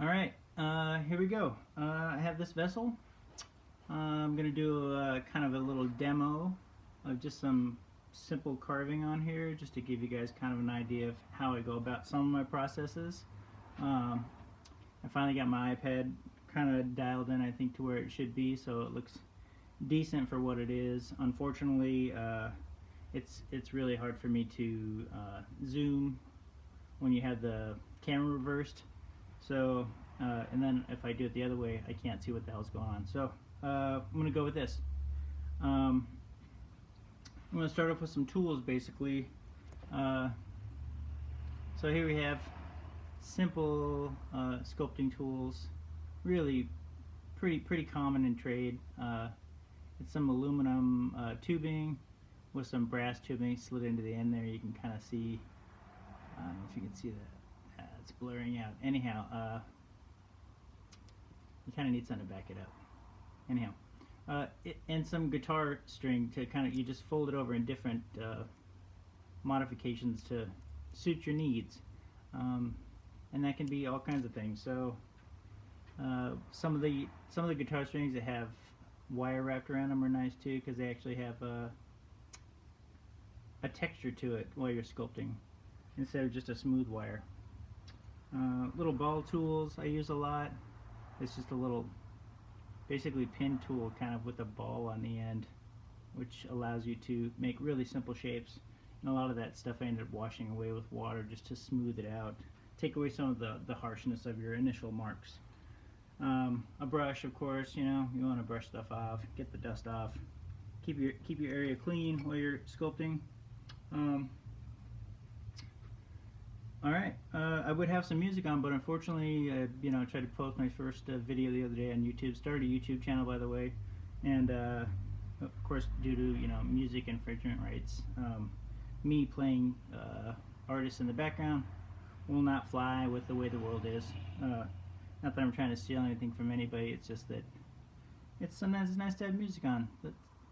All right, here we go. I have this vessel. I'm going to do kind of a little demo of just some simple carving on here just to give you guys kind of an idea of how I go about some of my processes. Um, I finally got my iPad kind of dialed in, I think, to where it should be, so it looks decent for what it is. Unfortunately, it's really hard for me to zoom when you have the camera reversed. So, and then if I do it the other way, I can't see what the hell's going on. So, I'm going to go with this. Um, I'm going to start off with some tools, basically. Uh, so here we have simple sculpting tools, really pretty common in trade. It's some aluminum tubing with some brass tubing slid into the end there. You can kind of see. I don't know if you can see that. It's blurring out. Anyhow, you kind of need something to back it up. Anyhow, and some guitar string to kind of, you just fold it over in different modifications to suit your needs, and that can be all kinds of things. So some of the guitar strings that have wire wrapped around them are nice too, because they actually have a texture to it while you're sculpting instead of just a smooth wire. Little ball tools I use a lot. It's just a little, basically pin tool kind of with a ball on the end, which allows you to make really simple shapes. And a lot of that stuff I ended up washing away with water just to smooth it out, take away some of the harshness of your initial marks. A brush, of course, you want to brush stuff off, get the dust off, keep your area clean while you're sculpting. Alright, I would have some music on, but unfortunately, I tried to post my first video the other day on YouTube. Started a YouTube channel, by the way, and of course, due to music infringement rights, me playing artists in the background will not fly with the way the world is. Not that I'm trying to steal anything from anybody. It's just that sometimes it's nice to have music on,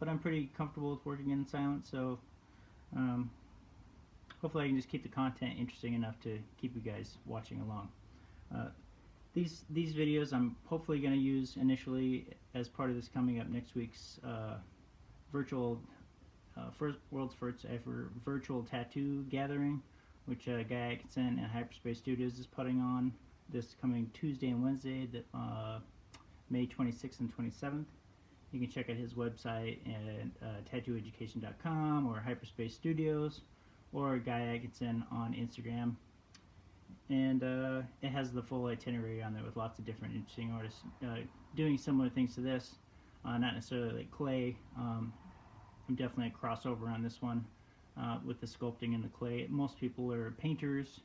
but I'm pretty comfortable with working in silence, so. Hopefully I can just keep the content interesting enough to keep you guys watching along. These videos I'm hopefully going to use initially as part of this coming up next week's virtual, world's first ever virtual tattoo gathering, which Guy Atkinson and Hyperspace Studios is putting on this coming Tuesday and Wednesday, May 26th and 27th. You can check out his website at tattooeducation.com or Hyperspace Studios, or Guy Atkinson on Instagram, and it has the full itinerary on there with lots of different interesting artists doing similar things to this, not necessarily like clay. I'm definitely a crossover on this one with the sculpting and the clay. Most people are painters,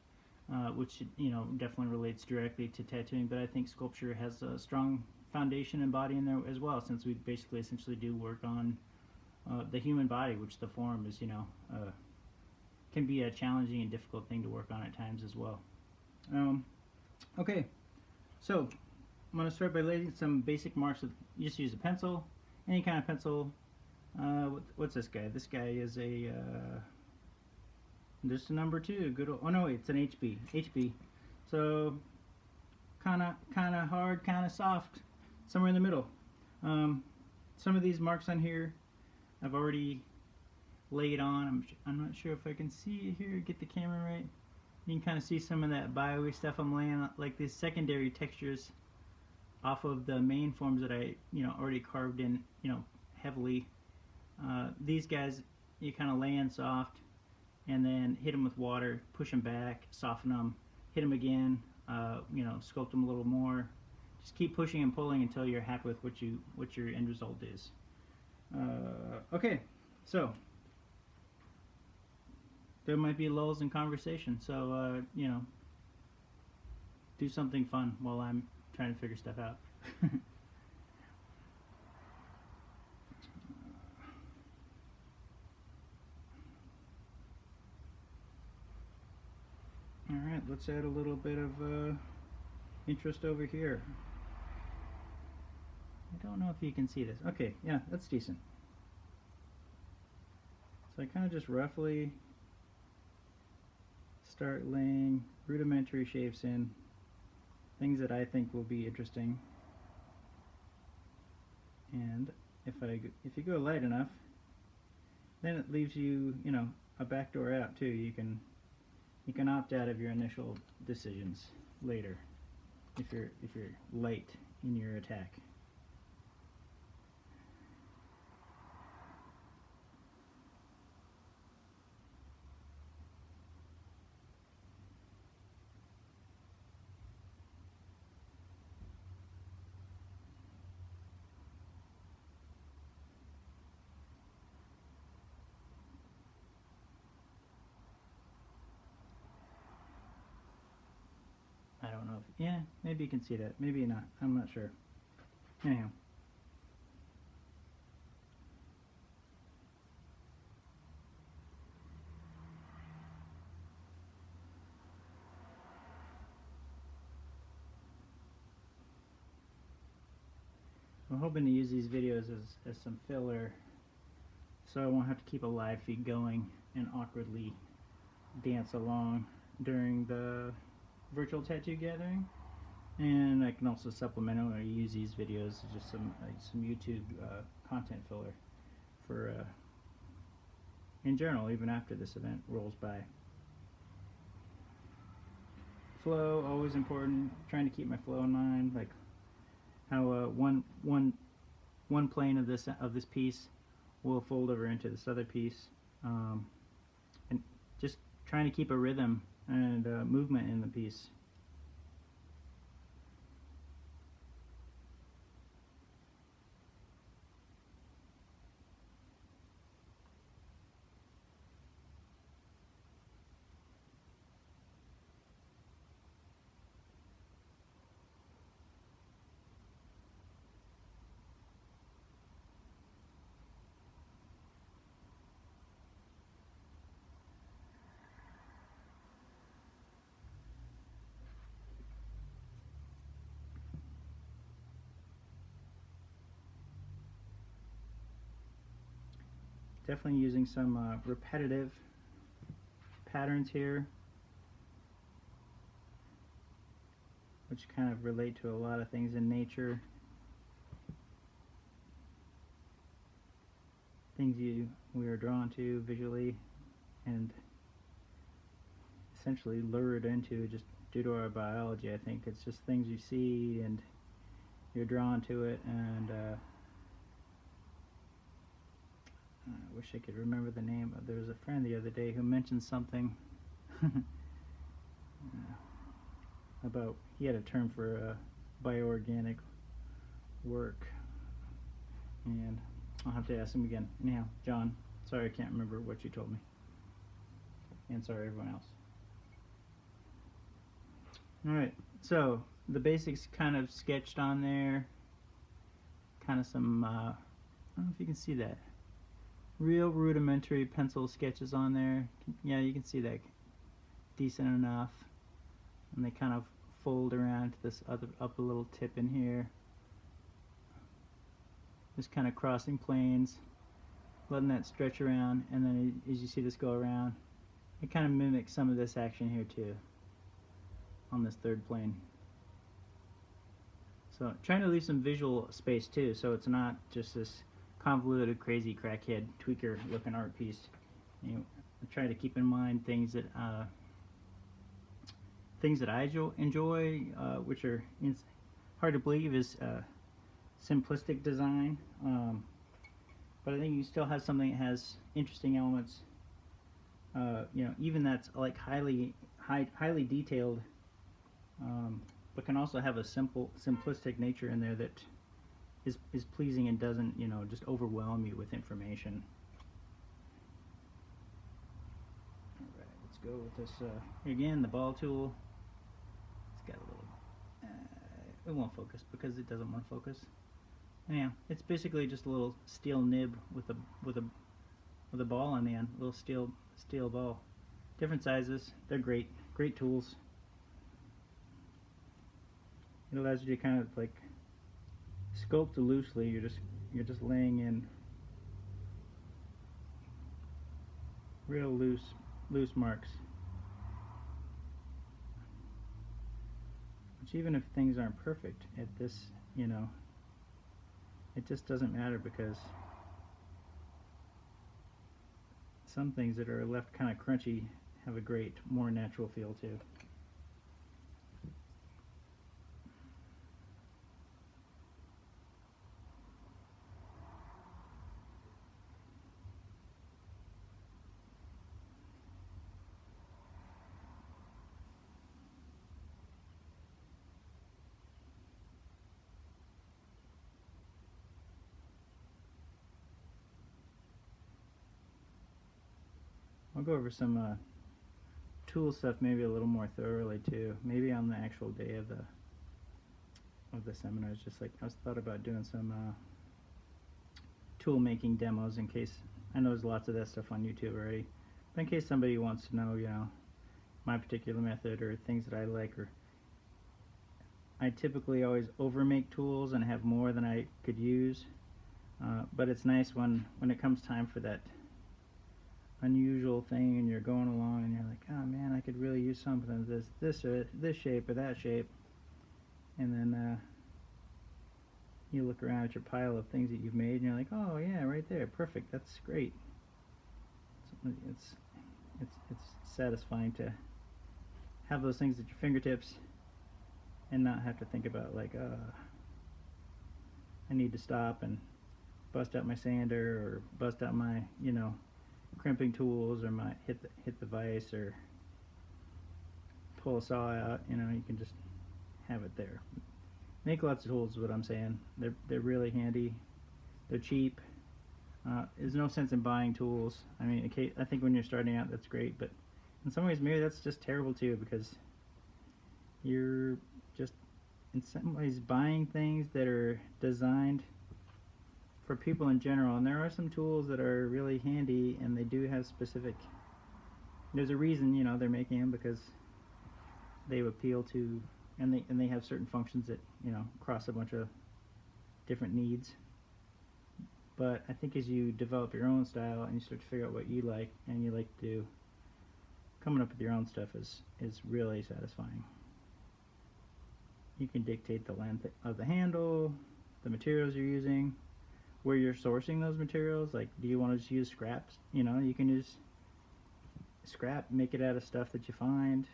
which definitely relates directly to tattooing, but I think sculpture has a strong foundation and body in there as well, since we basically essentially do work on the human body, which the form is can be a challenging and difficult thing to work on at times as well. Okay, so I'm going to start by laying some basic marks. You just use a pencil, any kind of pencil. What's this guy? This guy is a just a number 2. Good old, oh no, it's an HB. HB. So kind of hard, kind of soft, somewhere in the middle. Some of these marks on here I've already laid on. I'm not sure if I can see it here, get the camera right. You can kind of see some of that bio-y stuff I'm laying on, like these secondary textures off of the main forms that I already carved in heavily. These guys you kind of lay in soft and then hit them with water, push them back, soften them, hit them again, sculpt them a little more. Just keep pushing and pulling until you're happy with what your end result is. Okay, so there might be lulls in conversation, so do something fun while I'm trying to figure stuff out. Alright, let's add a little bit of interest over here. I don't know if you can see this. Okay, yeah, that's decent. So I kind of just roughly start laying rudimentary shapes in things that I think will be interesting. And if you go light enough, then it leaves you, you know, a backdoor out too. You can opt out of your initial decisions later if you're late in your attack. I don't know if, yeah, maybe you can see that, maybe not, I'm not sure. Anyhow. I'm hoping to use these videos as some filler so I won't have to keep a live feed going and awkwardly dance along during the virtual tattoo gathering. And I can also supplement or use these videos as just some YouTube content filler for in general, even after this event rolls by. Flow, always important. Trying to keep my flow in mind, like how one plane of this piece will fold over into this other piece, and just trying to keep a rhythm and movement in the piece. Definitely using some repetitive patterns here, which kind of relate to a lot of things in nature. Things we are drawn to visually and essentially lured into just due to our biology. I think it's just things you see and you're drawn to it, and I wish I could remember the name. There was a friend the other day who mentioned something about, he had a term for biorganic work, and I'll have to ask him again. Anyhow, John, sorry I can't remember what you told me, and sorry everyone else. Alright, so the basics kind of sketched on there, kind of some, I don't know if you can see that, real rudimentary pencil sketches on there. Yeah, you can see that decent enough, and they kind of fold around to this upper little tip in here, just kind of crossing planes, letting that stretch around, and then as you see this go around, it kind of mimics some of this action here too on this third plane. So trying to leave some visual space too, so it's not just this convoluted, crazy, crackhead, tweaker looking art piece. You know, I try to keep in mind things that I enjoy, which are hard to believe is simplistic design, but I think you still have something that has interesting elements. You know, even that's like highly detailed, but can also have a simplistic nature in there that is pleasing and doesn't, you know, just overwhelm you with information. Alright, let's go with this, again, the ball tool. It's got a little, it won't focus because it doesn't want to focus. Anyhow, it's basically just a little steel nib with a ball on the end, a little steel ball. Different sizes, they're great tools. It allows you to kind of like sculpt loosely. You're just laying in real loose marks, Which, even if things aren't perfect at this, you know, it just doesn't matter, because some things that are left kind of crunchy have a great, more natural feel too. I'll go over some tool stuff maybe a little more thoroughly too. Maybe on the actual day of the seminars. Just like I was thought about doing some tool making demos, in case, I know there's lots of that stuff on YouTube already, but in case somebody wants to know, you know, my particular method or things that I like. Or I typically always overmake tools and have more than I could use, but it's nice when it comes time for that unusual thing and you're going along and you're like, oh man, I could really use something of this shape or that shape, and then you look around at your pile of things that you've made and you're like, oh yeah, right there, perfect, that's great. It's satisfying to have those things at your fingertips and not have to think about, like, I need to stop and bust out my sander or bust out my, you know, crimping tools, or my hit the vise, or pull a saw out. You know, you can just have it there. Make lots of tools is what I'm saying. They're really handy. They're cheap. There's no sense in buying tools. I mean, I think when you're starting out, that's great, but in some ways maybe that's just terrible too, because you're just in some ways buying things that are designed for people in general. And there are some tools that are really handy, and they do have specific, there's a reason, you know, they're making them, because they appeal to, and they have certain functions that, you know, cross a bunch of different needs. But I think as you develop your own style and you start to figure out what you like and you like to do, coming up with your own stuff is really satisfying. You can dictate the length of the handle, the materials you're using, where you're sourcing those materials. Like, do you want to just use scraps? You know, you can use scrap, make it out of stuff that you find.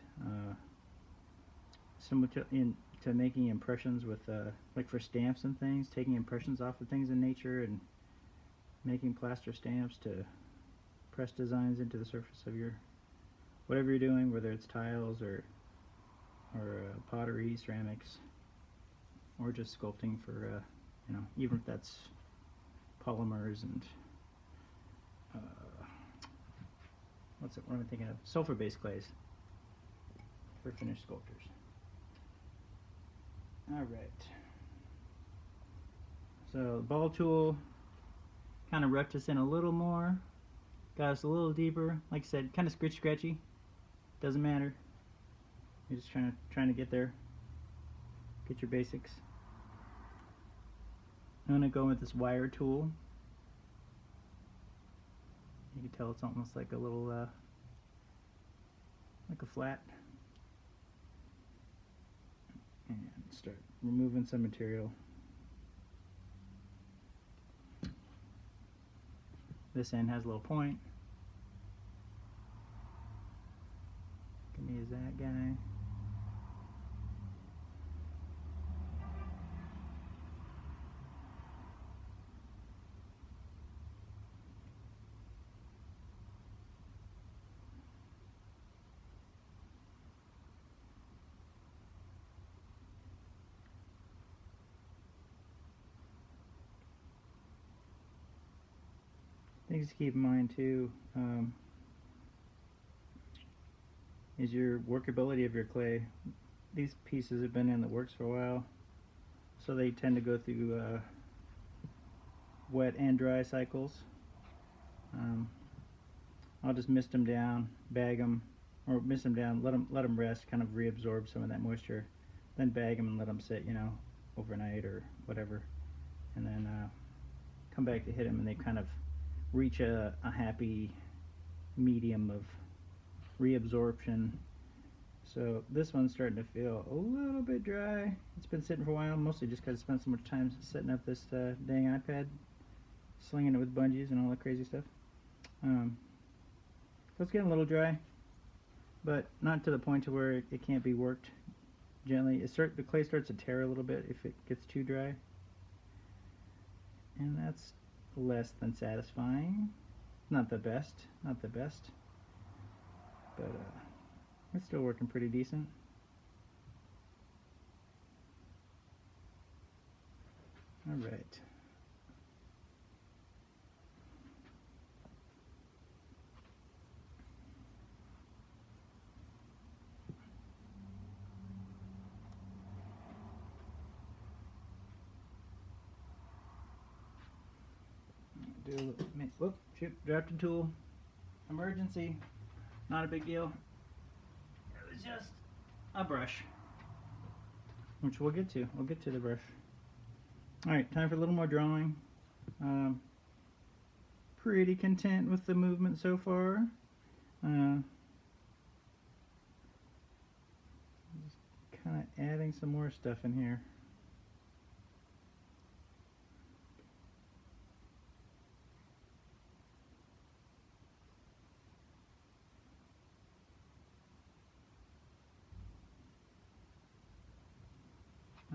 Similar to making impressions with, like for stamps and things, taking impressions off of things in nature and making plaster stamps to press designs into the surface of your, whatever you're doing, whether it's tiles or pottery, ceramics, or just sculpting for, you know, even if that's polymers and what am I thinking of? Sulfur-based clays for finished sculptures. All right. So the ball tool kind of roughed us in a little more, got us a little deeper. Like I said, kind of scratchy. Doesn't matter. You're just trying to get there. Get your basics. I'm gonna go with this wire tool. You can tell it's almost like a little, like a flat. And start removing some material. This end has a little point. Gonna use that guy. Things to keep in mind too is your workability of your clay. These pieces have been in the works for a while, so they tend to go through wet and dry cycles. I'll just mist them down, bag them, or mist them down, let them rest, kind of reabsorb some of that moisture, then bag them and let them sit, you know, overnight or whatever, and then come back to hit them, and they kind of reach a happy medium of reabsorption So this one's starting to feel a little bit dry. It's been sitting for a while, mostly just because I spent so much time setting up this dang iPad, slinging it with bungees and all that crazy stuff. So it's getting a little dry, but not to the point to where it can't be worked gently. The clay starts to tear a little bit if it gets too dry, and that's less than satisfying. Not the best, but it's still working pretty decent. All right. Whoop, shoot, dropped a tool. Emergency. Not a big deal. It was just a brush, which we'll get to. We'll get to the brush. Alright, time for a little more drawing. Pretty content with the movement so far. Just kind of adding some more stuff in here.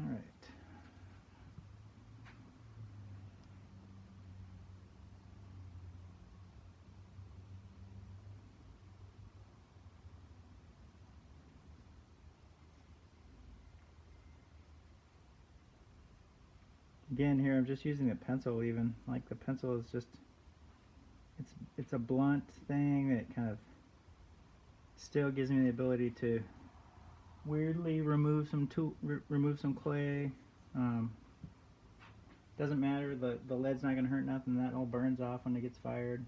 Alright. Again, here I'm just using the pencil even. Like the pencil is just, it's a blunt thing that kind of still gives me the ability to weirdly remove some clay. Doesn't matter, the lead's not gonna hurt nothing. That all burns off when it gets fired.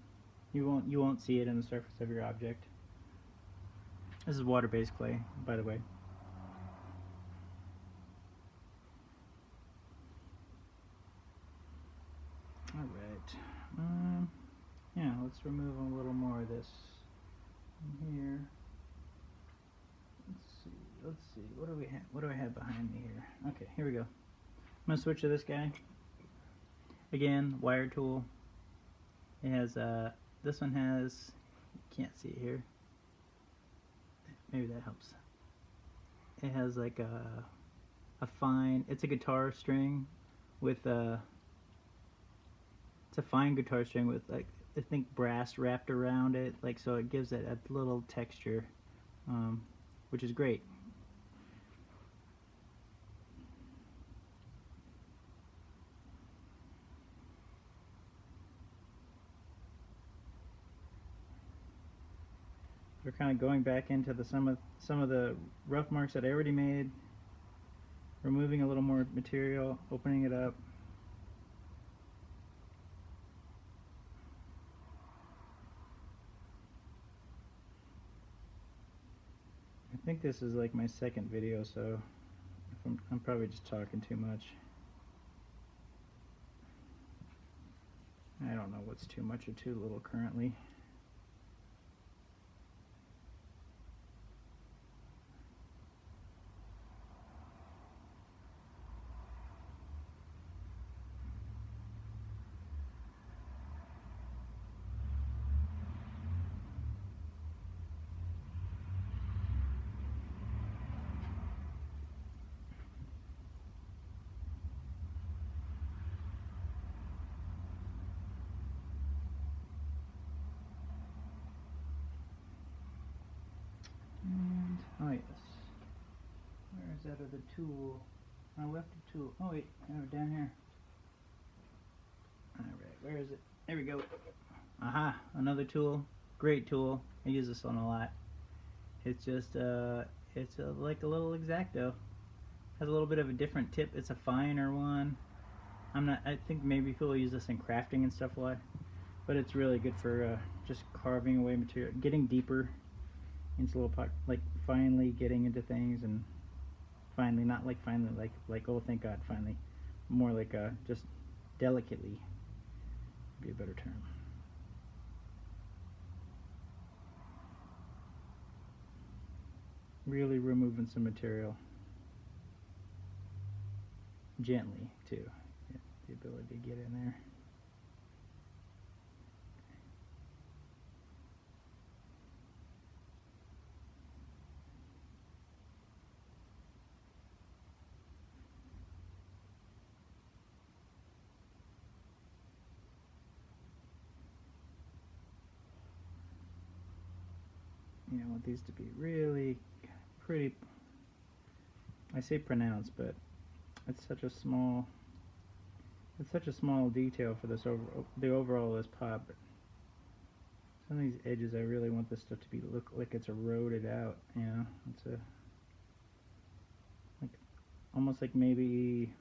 You won't see it in the surface of your object. This is water-based clay, by the way. All right. Yeah, let's remove a little more of this in here. Let's see. What do I have behind me here? Okay, here we go. I'm gonna switch to this guy. Again, wire tool. It has this one has, can't see it here. Maybe that helps. It has like a fine. It's a guitar string with it's a fine guitar string with, like, I think brass wrapped around it, like, so it gives it a little texture, which is great. We're kind of going back into some of the rough marks that I already made, removing a little more material, opening it up. I think this is like my second video, so I'm probably just talking too much. I don't know what's too much or too little currently. Oh yes. Where is that other tool? I left the tool. Oh wait, down here. Alright, where is it? There we go. Aha, another tool. Great tool. I use this one a lot. It's just it's like a little X-Acto. Has a little bit of a different tip. It's a finer one. I think maybe people use this in crafting and stuff a lot, but it's really good for just carving away material, getting deeper into little like finally getting into things, and finally, not like finally like oh thank God finally, more like just delicately, would be a better term. really removing some material gently too. Get the ability to get in there. You know, I want these to be really pretty, I say pronounced, but it's such a small detail for this the overall of this pot. But some of these edges, I really want this stuff to be look like it's eroded out. You know, it's almost like maybe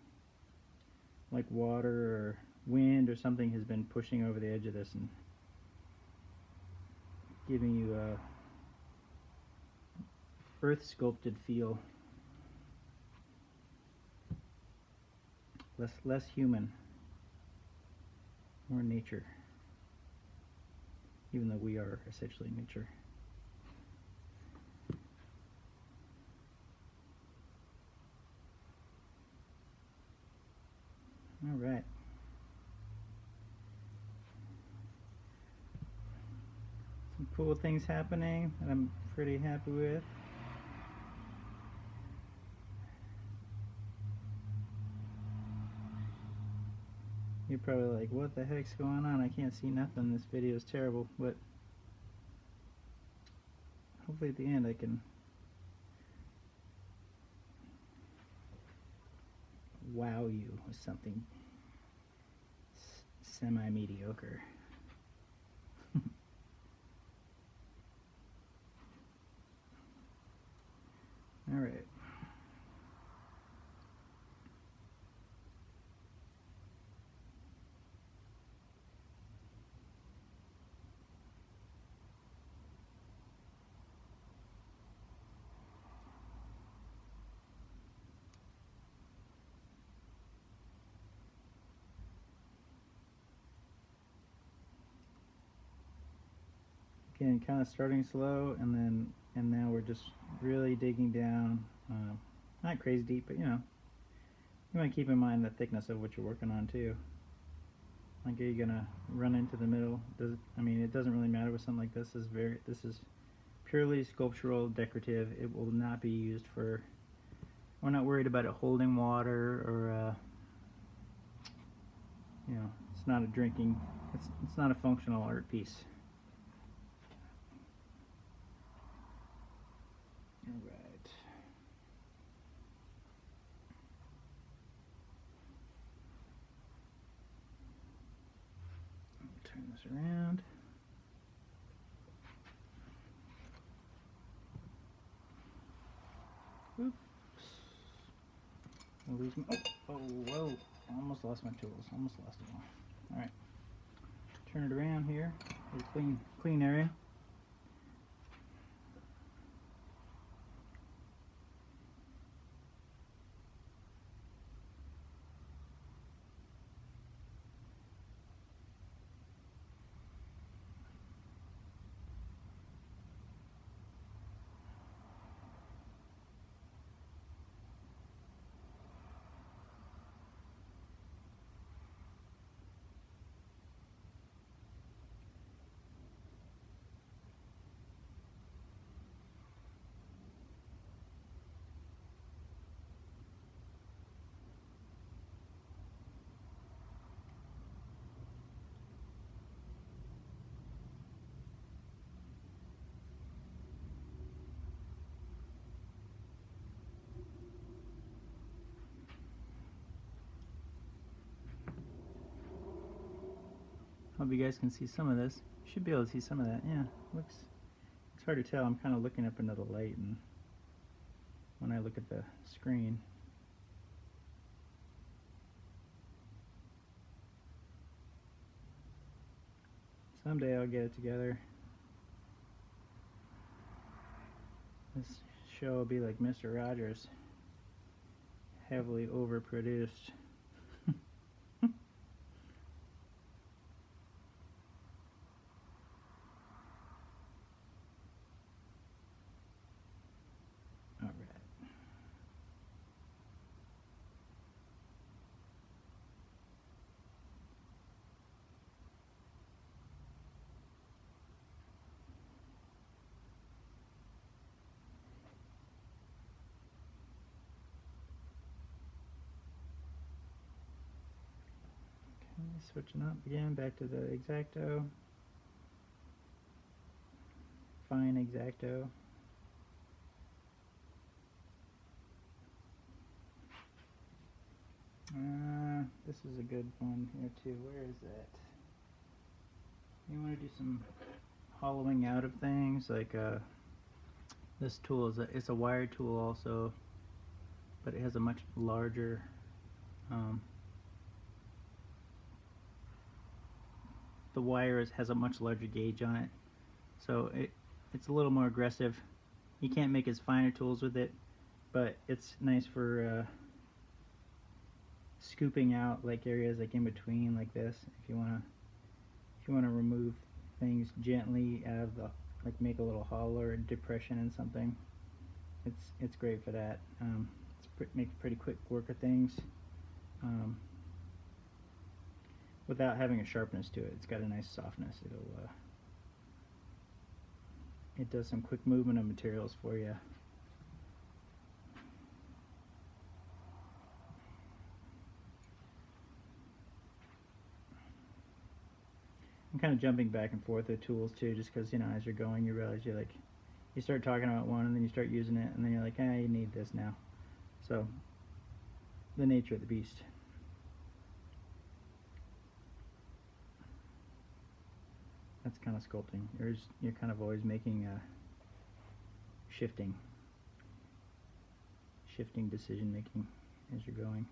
like water or wind or something has been pushing over the edge of this and giving you a earth sculpted feel. Less human, more nature, even though we are essentially nature. All right. Some cool things happening that I'm pretty happy with. You're probably like, what the heck's going on? I can't see nothing. This video is terrible. But hopefully at the end I can wow you with something semi-mediocre. All right. Again, kind of starting slow, and now we're just really digging down. Not crazy deep, but you know, you want to keep in mind the thickness of what you're working on too. Like, are you gonna run into the middle? I mean, it doesn't really matter with something like this. This is purely sculptural, decorative. It will not be used for. We're not worried about it holding water or you know, it's not a drinking. It's not a functional art piece. All right. Turn this around. Oops. I'll lose my, oh, whoa. I almost lost my tools. Almost lost them all. All right. Turn it around here. A clean area. Hope you guys can see some of this. You should be able to see some of that. Yeah, it's hard to tell. I'm kind of looking up into the light, and when I look at the screen. Someday I'll get it together. This show will be like Mr. Rogers, heavily overproduced. Switching up again, back to the X-Acto. Fine X-Acto. This is a good one here too. Where is that? You want to do some hollowing out of things, like this tool is it's a wire tool also, but it has a much larger the wire has a much larger gauge on it, so it's a little more aggressive. You can't make as finer tools with it, but it's nice for scooping out like areas like in between, like this. If you want to remove things gently out of the, like make a little hollow or depression in something, it's great for that. Makes pretty quick work of things without having a sharpness to it. It's got a nice softness. It does some quick movement of materials for you. I'm kind of jumping back and forth with tools too, just because, you know, as you're going, you realize you start talking about one and then you start using it and then you're like, you need this now. So, the nature of the beast. That's kind of sculpting. You're kind of always making shifting decision making as you're going.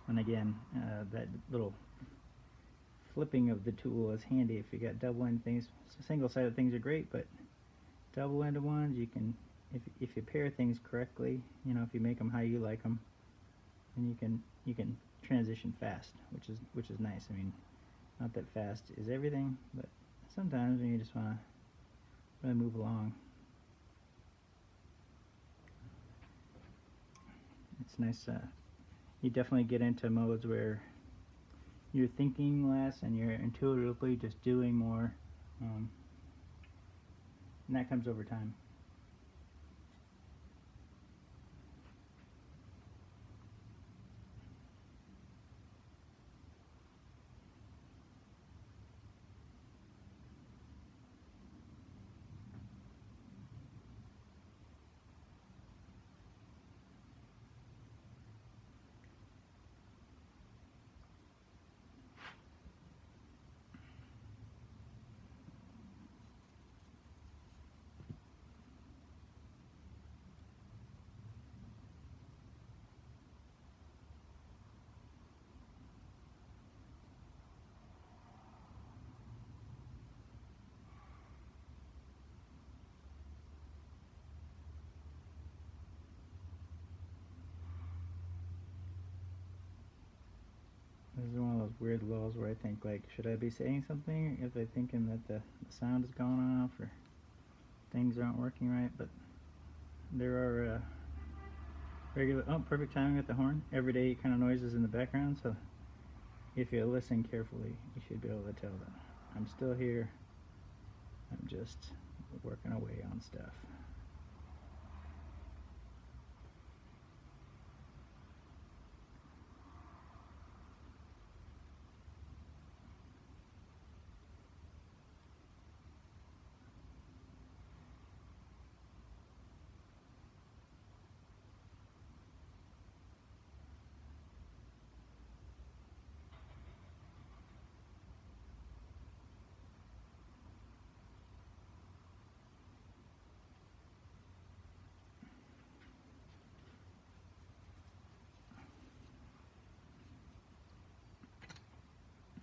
And again, that little flipping of the tool is handy if you got double-ended things. Single-sided things are great, but double-ended ones, you can, if you pair things correctly, you know, if you make them how you like them, then you can transition fast, which is nice. I mean, not that fast is everything, but sometimes when you just want to really move along, it's nice. You definitely get into modes where you're thinking less and you're intuitively just doing more, and that comes over time. This is one of those weird lulls where I think, like, should I be saying something if they're thinking that the sound is going off or things aren't working right? But there are regular, perfect timing with the horn, everyday kind of noises in the background, so if you listen carefully, you should be able to tell that I'm still here. I'm just working away on stuff.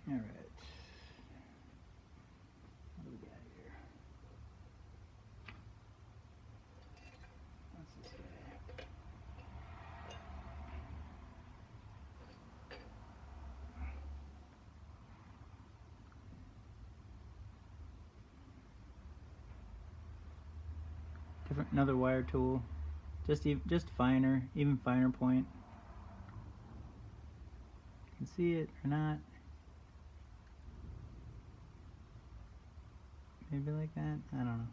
All right. What do we got here? What's this guy? Another wire tool, just finer, even finer point. You can see it or not. Maybe like that? I don't know.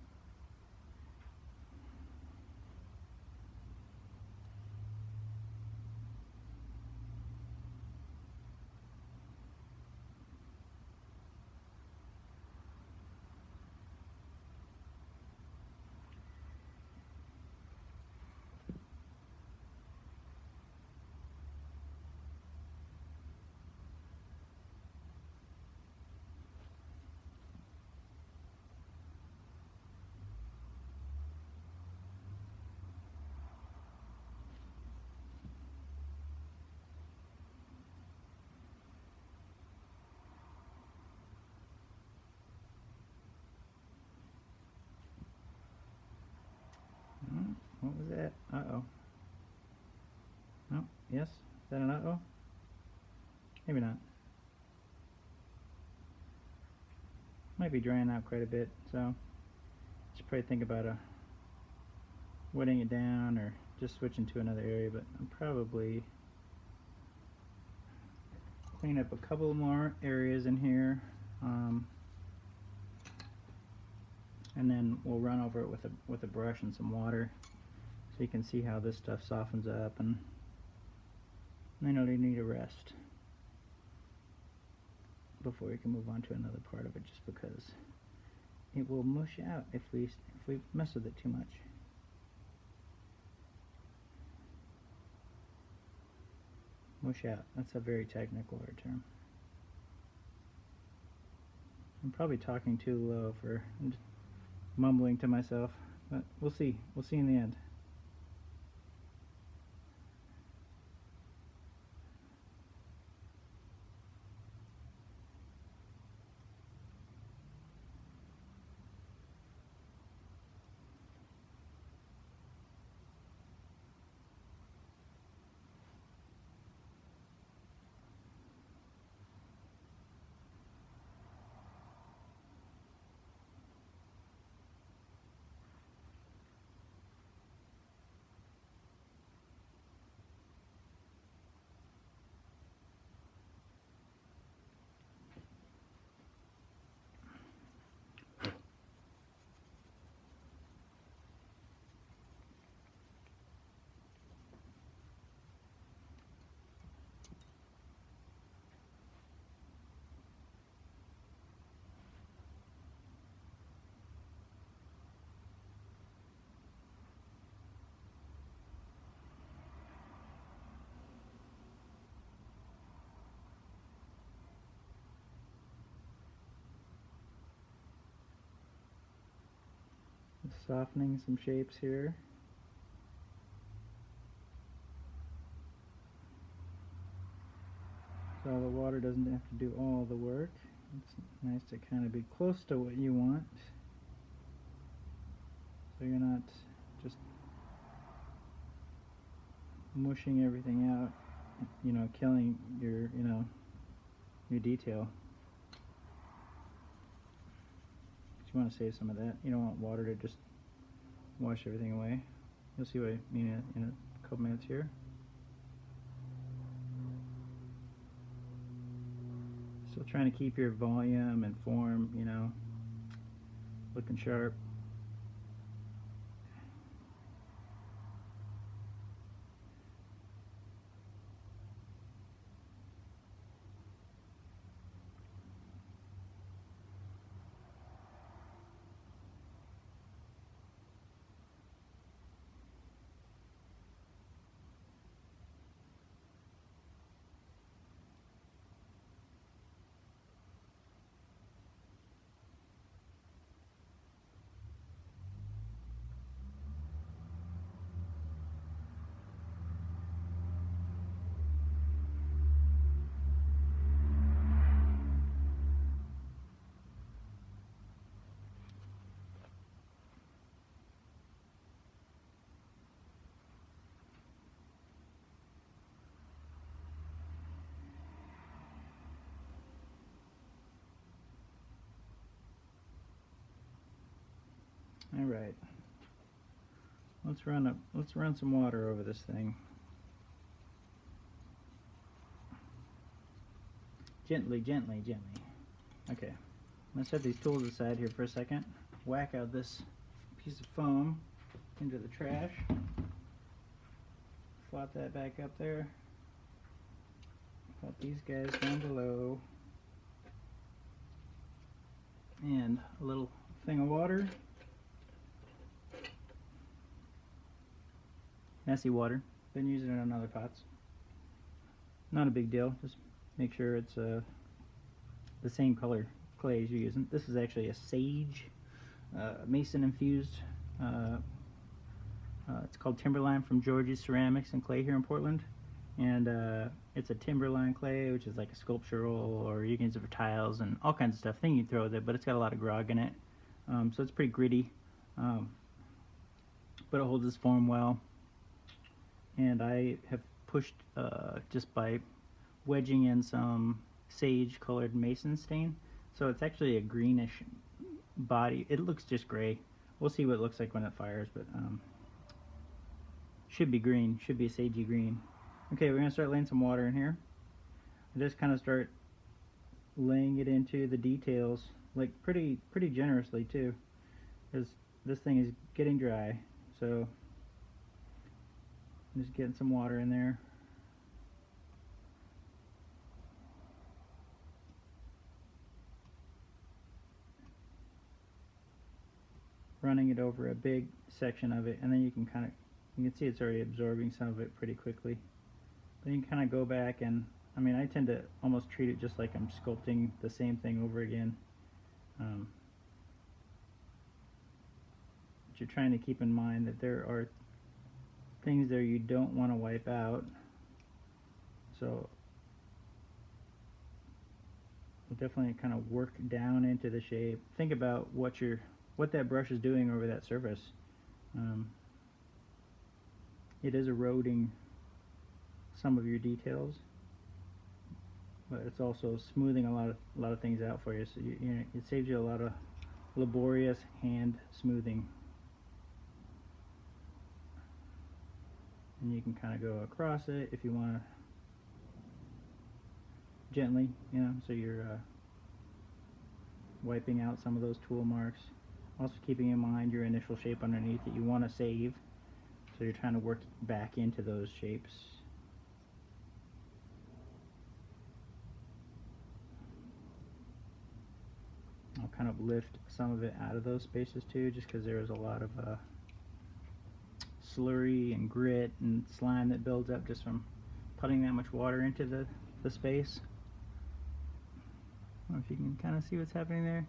What was that? Uh-oh. Oh, yes? Is that an uh-oh? Maybe not. Might be drying out quite a bit, so should probably think about wetting it down or just switching to another area, but I'm probably clean up a couple more areas in here, and then we'll run over it with a brush and some water so you can see how this stuff softens up, and then it'll need a rest before we can move on to another part of it, just because it will mush out if we mess with it too much. Mush out, that's a very technical term. I'm probably talking too low for mumbling to myself, but we'll see in the end. Softening some shapes here. So the water doesn't have to do all the work. It's nice to kind of be close to what you want, so you're not just mushing everything out, killing your detail. But you want to save some of that. You don't want water to just wash everything away. You'll see what I mean in a couple minutes here. Still trying to keep your volume and form, looking sharp. All right. Let's run some water over this thing. Gently, gently, gently. Okay. Let's set these tools aside here for a second. Whack out this piece of foam into the trash. Flop that back up there. Put these guys down below. And a little thing of water. Messy water. Been using it on other pots. Not a big deal. Just make sure it's the same color clay as you're using. This is actually a sage mason infused. It's called Timberline from George's Ceramics and Clay here in Portland, and it's a Timberline clay, which is like a sculptural, or you can use it for tiles and all kinds of stuff. Thing you can throw with it, but it's got a lot of grog in it, so it's pretty gritty, but it holds its form well. And I have pushed just by wedging in some sage colored mason stain, so it's actually a greenish body. It looks just gray. We'll see what it looks like when it fires, but should be green, should be a sagey green. Okay, we're gonna start laying some water in here. I just kind of start laying it into the details, like pretty generously too, because this thing is getting dry. So I'm just getting some water in there. Running it over a big section of it, and then you can see it's already absorbing some of it pretty quickly. Then you can kind of go back and, I mean, I tend to almost treat it just like I'm sculpting the same thing over again. But you're trying to keep in mind that there are things there you don't want to wipe out. So we'll definitely kind of work down into the shape. Think about what that brush is doing over that surface. It is eroding some of your details, but it's also smoothing a lot of things out for you. So it saves you a lot of laborious hand smoothing. And you can kind of go across it if you want to, gently, so you're wiping out some of those tool marks. Also keeping in mind your initial shape underneath that you want to save, so you're trying to work back into those shapes. I'll kind of lift some of it out of those spaces too, just because there is a lot of slurry and grit and slime that builds up just from putting that much water into the space. I don't know if you can kind of see what's happening there.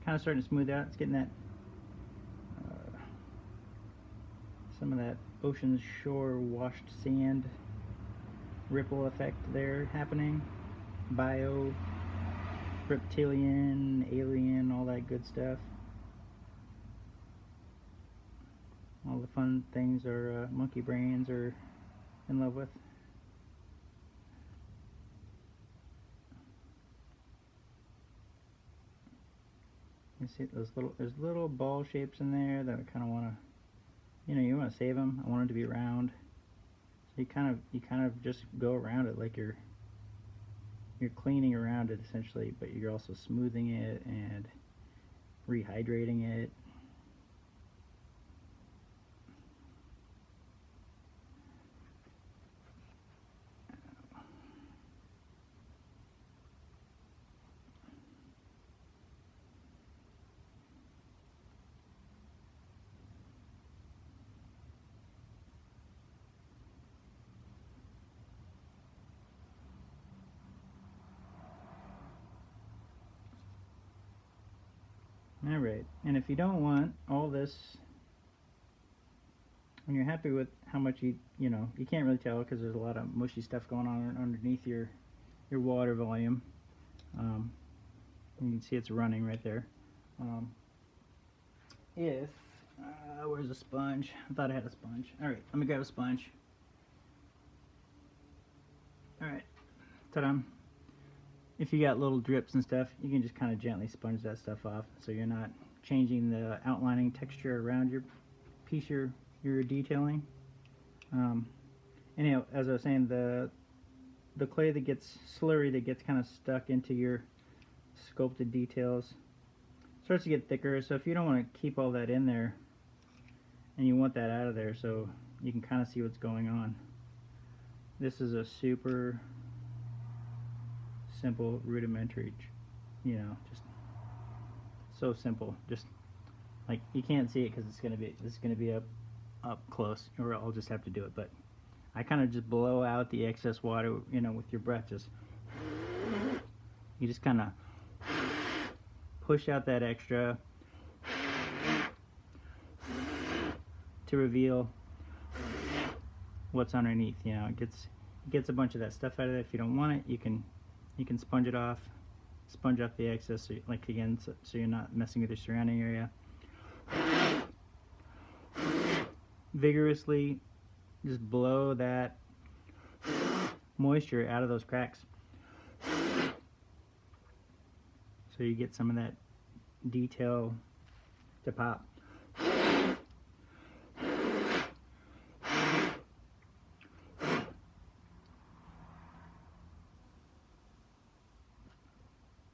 Kind of starting to smooth out. It's getting that some of that ocean shore washed sand ripple effect there happening. Bio, reptilian, alien, all that good stuff. All the fun things our monkey brains are in love with. You see there's little ball shapes in there that I kind of want to, you want to save them. I want them to be round. So you kind of just go around it like you're cleaning around it essentially, but you're also smoothing it and rehydrating it. Alright, and if you don't want all this, when you're happy with how much you can't really tell because there's a lot of mushy stuff going on underneath your water volume. You can see it's running right there. Where's a sponge? I thought I had a sponge. Alright, let me grab a sponge. Alright, ta-da. If you got little drips and stuff, you can just kind of gently sponge that stuff off, so you're not changing the outlining texture around your piece you're detailing. Anyhow, as I was saying, the clay that gets slurry, that gets kind of stuck into your sculpted details. It starts to get thicker, so if you don't want to keep all that in there, and you want that out of there so you can kind of see what's going on, this is a super simple, rudimentary, you know, just so simple. Just like, you can't see it because this is gonna be up close, or I'll just have to do it. But I kind of just blow out the excess water, you know, with your breath. You just kind of push out that extra to reveal what's underneath. You know, it gets a bunch of that stuff out of it. If you don't want it, you can sponge it off, sponge off the excess, so, like, again, so you're not messing with your surrounding area. Vigorously just blow that moisture out of those cracks, so you get some of that detail to pop.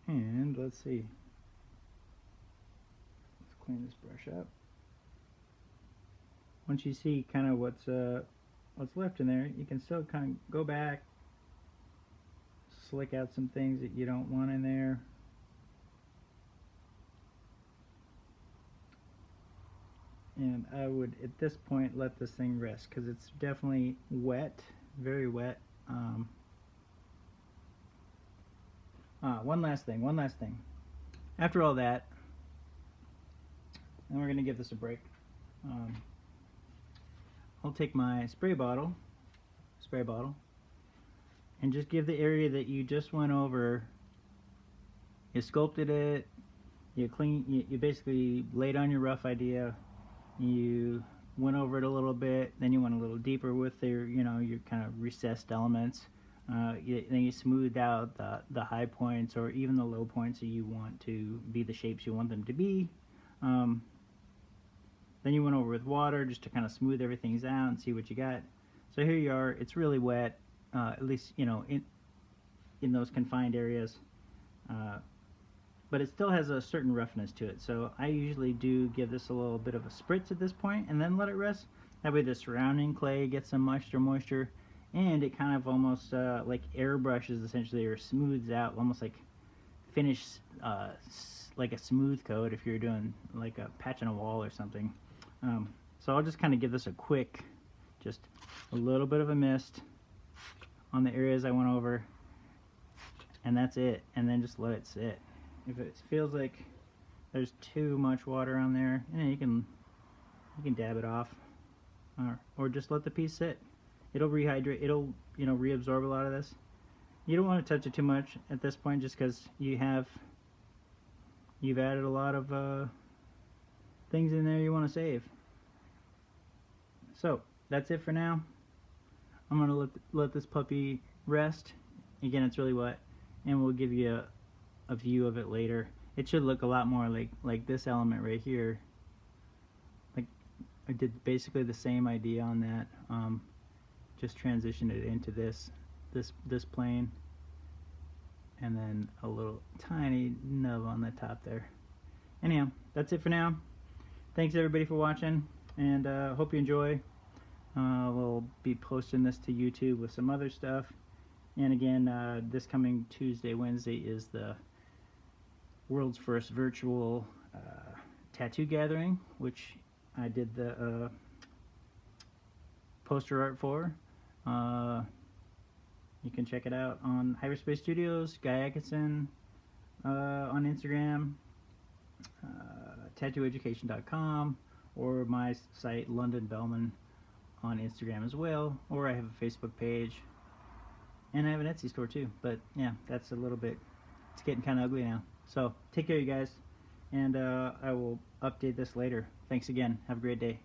And let's see, let's clean this brush up. Once you see kind of what's left in there, you can still kind of go back, slick out some things that you don't want in there. And I would, at this point, let this thing rest, because it's definitely wet, very wet. One last thing. After all that, and we're going to give this a break, I'll take my spray bottle, and just give the area that you just went over. You sculpted it, you basically laid on your rough idea, you went over it a little bit, then you went a little deeper with your kind of recessed elements. Then you smoothed out the high points, or even the low points that you want to be the shapes you want them to be. Then you went over with water just to kind of smooth everything out and see what you got. So here you are. It's really wet, at least, you know, in those confined areas. But it still has a certain roughness to it. So I usually do give this a little bit of a spritz at this point and then let it rest. That way the surrounding clay gets some moisture, and it kind of almost like airbrushes essentially, or smooths out, almost like finish like a smooth coat if you're doing like a patch on a wall or something. So I'll just kind of give this a quick, just a little bit of a mist on the areas I went over, and that's it. And then just let it sit. If it feels like there's too much water on there, you can dab it off, or just let the piece sit. It'll rehydrate. It'll, you know, reabsorb a lot of this. You don't want to touch it too much at this point, just because you've added a lot of things in there you want to save. So that's it for now. I'm gonna let this puppy rest. Again, it's really wet, and we'll give you a view of it later. It should look a lot more like this element right here. Like, I did basically the same idea on that. Just transitioned it into this plane, and then a little tiny nub on the top there. Anyhow, that's it for now. Thanks everybody for watching, and hope you enjoy. We'll be posting this to YouTube with some other stuff. And again, this coming Tuesday, Wednesday is the world's first virtual tattoo gathering, which I did the poster art for. You can check it out on Hyperspace Studios, Guy Atkinson on Instagram, tattooeducation.com, or my site London Bellman on Instagram as well. Or I have a Facebook page, and I have an Etsy store too. But yeah, that's a little bit, it's getting kind of ugly now. So take care, you guys, and I will update this later. Thanks again. Have a great day.